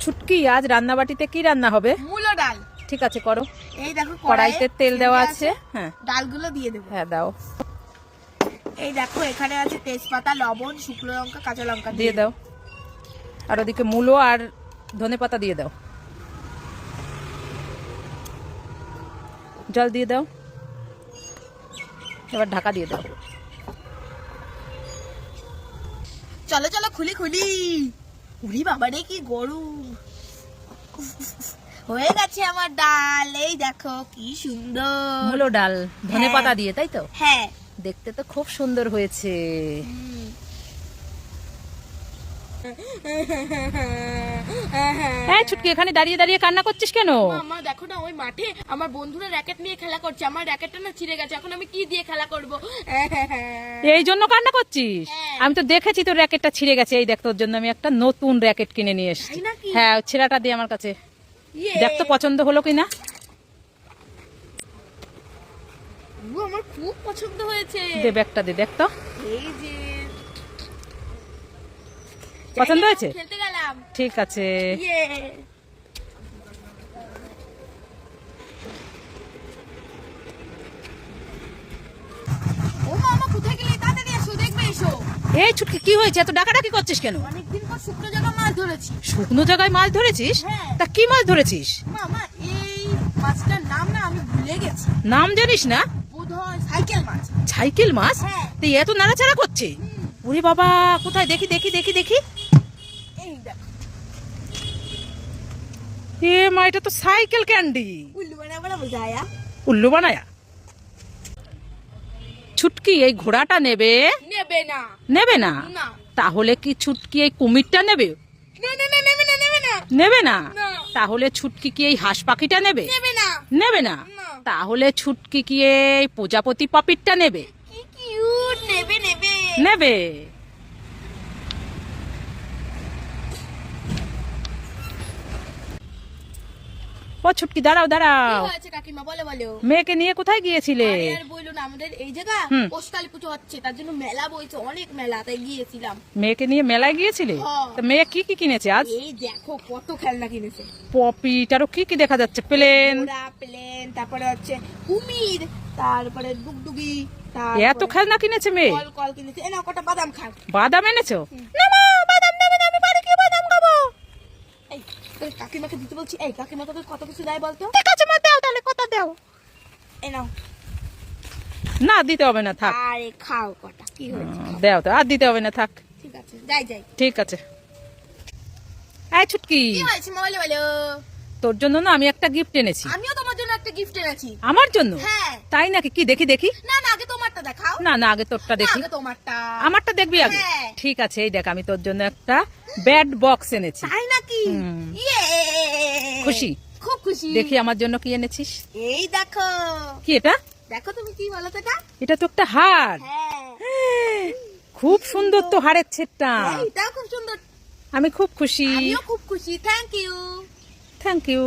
ছুটকি আজ রান্নাবাটিতে কি রান্না হবে? মূলো ডাল। ঠিক আছে করো। এই দেখো কড়াইতে তেল দেওয়া আছে। হ্যাঁ, ডালগুলো দিয়ে দেবো। হ্যাঁ দাও। এই দেখো এখানে আছে তেজপাতা, লবণ, শুকনো লঙ্কা, কাঁচা লঙ্কা দিয়ে দাও। আর ওদিকে মূলো আর ধনেপাতা দিয়ে দাও। জল দিয়ে দাও। এবার ঢাকা দিয়ে দাও। চলো চলো খুলি খুলি। উরি বাবা রে কি গরম। হয়ে গেছে আমার ডাল। এই দেখো কি সুন্দর মূলো ডাল ধনেপাতা দিয়ে, তাই তো? হ্যাঁ, দেখতে তো খুব সুন্দর হয়েছে। হ্যাঁ ছুটকি, এখানে দাঁড়িয়ে দাঁড়িয়ে কান্না করছিস কেন? মা দেখো না, ওই মাঠে আমার বন্ধুরা র্যাকেট নিয়ে খেলা করছে। আমার র্যাকেটটা না ছিঁড়ে গেছে, এখন আমি কি দিয়ে খেলা করব? এই জন্য কান্না করছিস? হ্যাঁ। আমি তো দেখেছি তোর র্যাকেটটা ছিঁড়ে গেছে। এই দেখ, তোর জন্য আমি একটা নতুন র্যাকেট কিনে নিয়ে এসেছি। তাই নাকি? হ্যাঁ, ছেঁড়াটা দিয়ে আমার কাছে ইয়ে। দেখ তো পছন্দ হলো কিনা। আমার খুব পছন্দ হয়েছে। দে ব্যাগটা দে, দেখ তো এই যে পছন্দ হয়েছে। খেলতে গেলাম। ঠিক আছে। ইয়ে। ও মামা কোথায় গেলে? তাড়াতাড়ি এসো, দেখবে এসো। এই ছুটকি, কি হয়েছে? এত ডাকাডাকি করছিস কেন? অনেকদিন পর শুকনো জায়গা মাছ ধরেছি। শুকনো জায়গায় মাছ ধরেছিস? হ্যাঁ। তা কি মাছ ধরেছিস? মামা এই মাছটার নাম না আমি ভুলে গেছি। নাম জানিস না? বোধহয় সাইকেল মাছ। সাইকেল মাছ? হ্যাঁ। তুই এত নাড়াচাড়া করছে? ওরে বাবা, কোথায় দেখি দেখি দেখি দেখি। এই দেখো এ মা, এটা তো সাইকেল ক্যান্ডি। উল্লু বানা বোঝায়া। উল্লু বানায়া। ছুটকি এই ঘোড়াটা নেবে? নেবে না। নেবে না? না। তাহলে কি ছুটকি এই কুমিরটা নেবে? না না না, নেবে না, নেবে না। নেবে না? না। তাহলে ছুটকি কি এই হাঁস পাখিটা নেবে? নেবে না। নেবে না? না। তাহলে ছুটকি কি এই প্রজাপতি পাপিরটা নেবে? কি কিউট। নেবে নেবে। নেবে। ও ছুটকি, দাঁড়াও দাঁড়াও। কি হয়েছে কাকিমা, বলো বলো। মেয়েকে নিয়ে কোথায় গিয়েছিলে? আরে আর বইলো না, আমাদের এই জায়গা পোস্টালি পুজো হচ্ছে, তার জন্য মেলা বইছে, অনেক মেলা, তাই গিয়েছিলাম। মেয়েকে নিয়ে মেলায় গিয়েছিলে? হ্যাঁ। তা মেয়ে কি কি কিনেছে আজ? এই দেখো কত খেলনা কিনেছে। পপিটারও কি কি দেখা যাচ্ছে? প্লেন। ঘোড়া, প্লেন, তারপরে হচ্ছে কুমির, তারপরে ডুগডুগি, এত খেলনা কিনেছে মেয়ে? কল কল কিনেছে। এ নাও কটা বাদাম খাও। বাদাম এনেছো? না মা, বাদাম দেবে না, আমি বাড়ি গিয়ে বাদাম খাবো। এই তোর কাকিমাকে দিতে বলছি। এই কাকিমা তোকে কত কিছু দেয় বলতো? ঠিক আছে মা, দাও তাহলে, কত দাও। এ নাও। না দিতে হবে না, থাক। আরে খাও কটা, কি হয়েছে? দাও তো, আর দিতে হবে না, থাক। ঠিক আছে, যাই যাই। ঠিক আছে। এই ছুটকি, কি হয়েছে বলো বলো। তোর জন্য না আমি একটা গিফট এনেছি। আমিও তোমার জন্য একটা গিফট এনেছি। আমার জন্য? হ্যাঁ। তাই নাকি? কি দেখি দেখি। না না, আগে তোমারটা দেখাও। না না, আগে তোরটা না, দেখি। আগে তোমারটা। আমারটা দেখবি আগে? হ্যাঁ। ঠিক আছে, এই দেখ, আমি তোর জন্য একটা ব্যাট বক্স এনেছি। তাই নাকি? হুম। ইয়ে। খুশি? খুব খুশি। দেখি আমার জন্য কি এনেছিস। এই দেখো। কি এটা? দেখো তুমি কি বলো তো এটা? এটা তো একটা হার। হ্যাঁ। খুব সুন্দর তো হারের ছেটটা। এটাও খুব সুন্দর। আমি খুব খুশি। আমিও খুব খুশি। Thank you. Thank you.